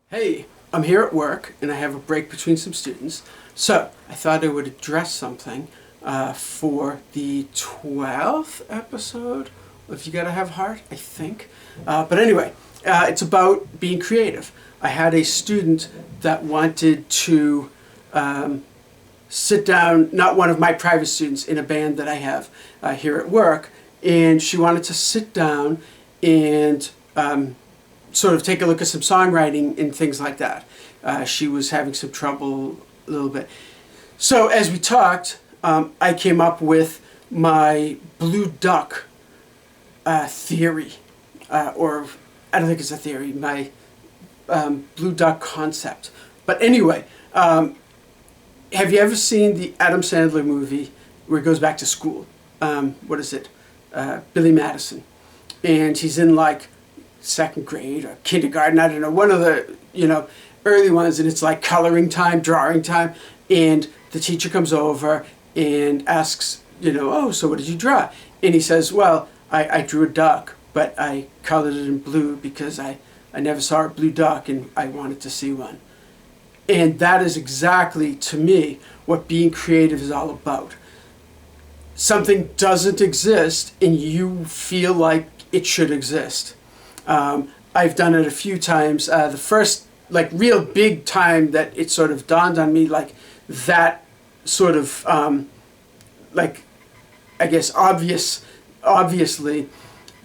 Hey, I'm here at work and I have a break between some students, so I thought I would address something for the 12th episode of You Gotta Have Heart, I think. But anyway, it's about being creative. I had a student that wanted to sit down, not one of my private students in a band that I have here at work, and she wanted to sit down and sort of take a look at some songwriting and things like that. She was having some trouble a little bit. So as we talked, I came up with my blue duck theory, or I don't think it's a theory, my blue duck concept. But anyway, have you ever seen the Adam Sandler movie where he goes back to school? What is it? Billy Madison. And he's in like second grade or kindergarten, I don't know, one of the, early ones, and it's like coloring time, drawing time, and the teacher comes over and asks, oh, so what did you draw? And he says, well, I drew a duck, but I colored it in blue because I never saw a blue duck and I wanted to see one. And that is exactly, to me, what being creative is all about. Something doesn't exist and you feel like it should exist. I've done it a few times. The first, real big time that it sort of dawned on me, that sort of, I guess, obviously,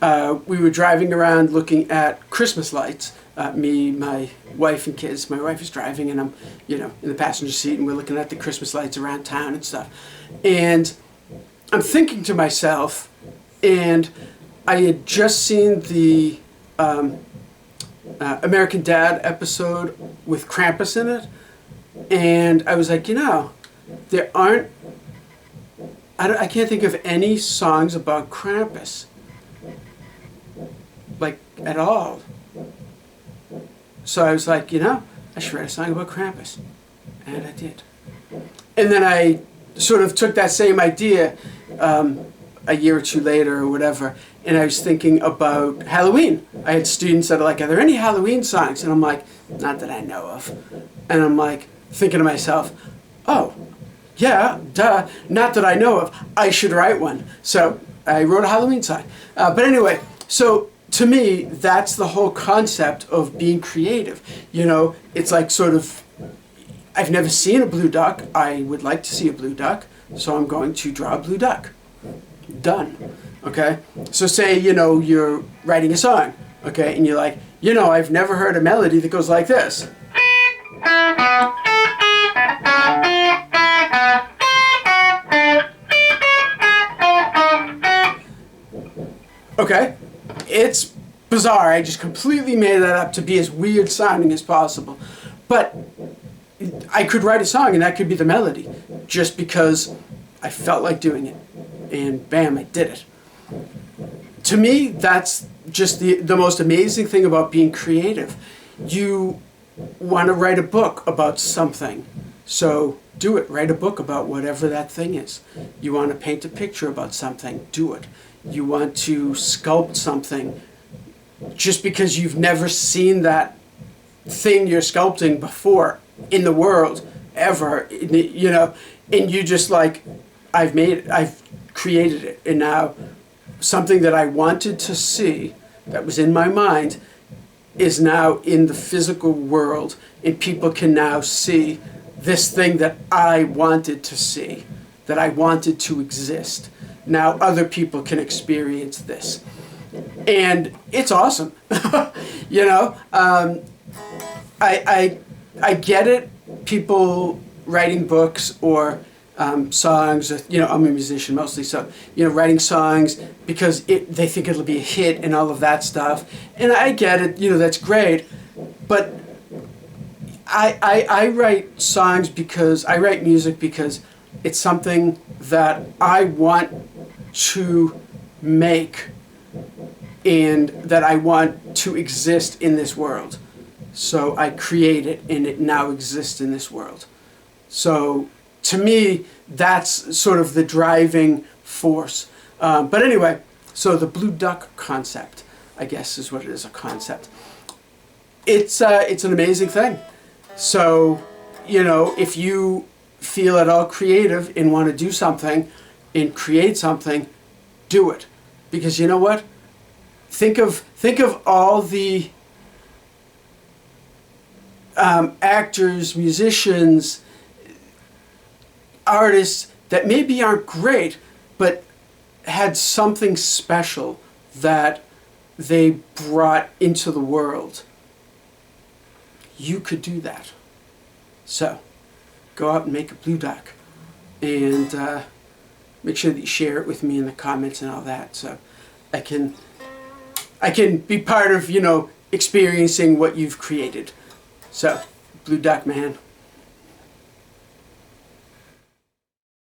we were driving around looking at Christmas lights. Me, my wife, and kids. My wife is driving, and I'm, in the passenger seat, and we're looking at the Christmas lights around town and stuff. And I'm thinking to myself, and I had just seen the American Dad episode with Krampus in it, and I was like, there aren't, I can't think of any songs about Krampus, at all. So I was like, I should write a song about Krampus, and I did. And then I sort of took that same idea a year or two later or whatever, and I was thinking about Halloween. I had students that are like, are there any Halloween songs? And I'm like, not that I know of. And I'm like, thinking to myself, oh, yeah, duh, not that I know of. I should write one. So I wrote a Halloween song. But anyway, so to me, that's the whole concept of being creative. It's like sort of, I've never seen a blue duck. I would like to see a blue duck, so I'm going to draw a blue duck. Done. Okay? So say, you're writing a song, okay, and you're like, I've never heard a melody that goes like this. Okay? It's bizarre. I just completely made that up to be as weird sounding as possible. But I could write a song and that could be the melody, just because I felt like doing it. And bam, I did it. To me, that's just the most amazing thing about being creative. You want to write a book about something, so do it. Write a book about whatever that thing is. You want to paint a picture about something, do it. You want to sculpt something, just because you've never seen that thing you're sculpting before in the world, ever, and you just like, I've made it, I've created it, and now something that I wanted to see, that was in my mind, is now in the physical world, and people can now see this thing that I wanted to see, that I wanted to exist. Now other people can experience this. And it's awesome. I get it, people writing books or songs, I'm a musician mostly, so, writing songs because they think it'll be a hit and all of that stuff. And I get it, that's great. But I write songs because, I write music because it's something that I want to make and that I want to exist in this world. So I create it and it now exists in this world. So to me, that's sort of the driving force. But anyway, so the blue duck concept, I guess is what it is, a concept. it's an amazing thing. So, you know, if you feel at all creative and want to do something and create something, do it. Because you know what? Think of all the actors, musicians, artists that maybe aren't great, but had something special that they brought into the world. You could do that. So, go out and make a blue duck. And make sure that you share it with me in the comments and all that, so I can be part of, you know, experiencing what you've created. So, blue duck, man.